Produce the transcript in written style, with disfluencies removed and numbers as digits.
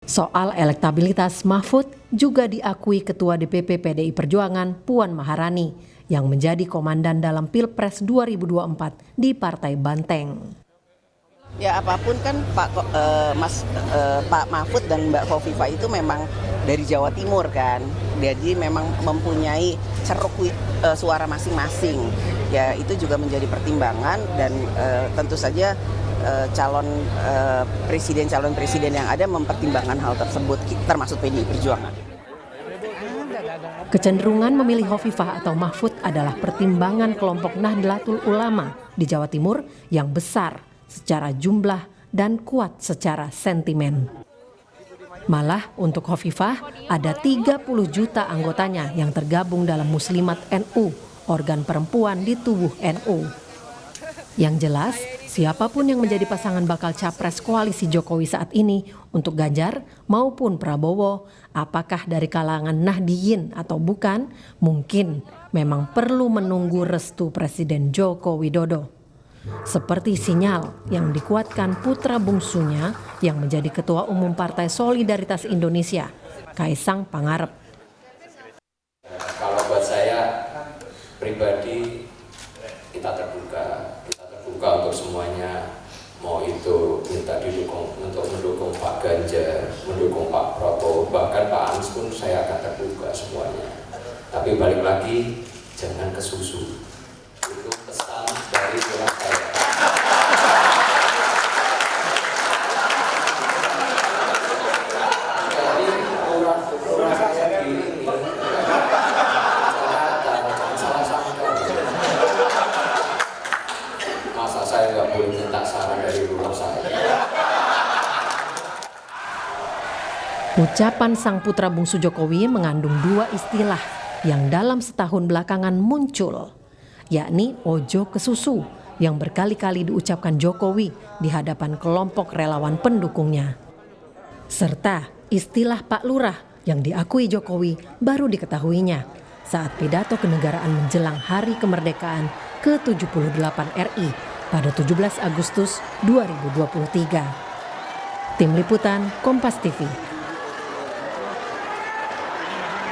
Soal elektabilitas Mahfud juga diakui Ketua DPP PDI Perjuangan Puan Maharani yang menjadi komandan dalam Pilpres 2024 di Partai Banteng. Ya apapun kan Pak Mahfud dan Mbak Khofifah itu memang dari Jawa Timur kan, jadi memang mempunyai ceruk suara masing-masing. Ya itu juga menjadi pertimbangan dan tentu saja calon presiden yang ada mempertimbangkan hal tersebut, termasuk PDI Perjuangan. Kecenderungan memilih Khofifah atau Mahfud adalah pertimbangan kelompok Nahdlatul Ulama di Jawa Timur yang besar secara jumlah dan kuat secara sentimen. Malah untuk Khofifah ada 30 juta anggotanya yang tergabung dalam Muslimat NU, organ perempuan di tubuh NU. Yang jelas, siapapun yang menjadi pasangan bakal capres koalisi Jokowi saat ini untuk Ganjar maupun Prabowo, apakah dari kalangan Nahdiyin atau bukan, mungkin memang perlu menunggu restu Presiden Joko Widodo. Seperti sinyal yang dikuatkan putra bungsunya yang menjadi Ketua Umum Partai Solidaritas Indonesia, Kaisang Pangarep. Kalau buat saya pribadi, kita terbuka untuk semuanya, mau itu minta didukung untuk mendukung Pak Ganjar, mendukung Pak Prabowo, bahkan Pak Anies pun saya akan terbuka semuanya. Tapi balik lagi, jangan kesusu. Itu pesan dari surat saya. Jadi orang saya di jangan salah sangka. Masa saya nggak boleh minta saran dari rumah saya. Ucapan sang putra bungsu Jokowi mengandung dua istilah yang dalam setahun belakangan muncul, yakni ojo ke susu yang berkali-kali diucapkan Jokowi di hadapan kelompok relawan pendukungnya. Serta istilah Pak Lurah yang diakui Jokowi baru diketahuinya saat pidato kenegaraan menjelang Hari Kemerdekaan ke-78 RI pada 17 Agustus 2023. Tim Liputan Kompas TV.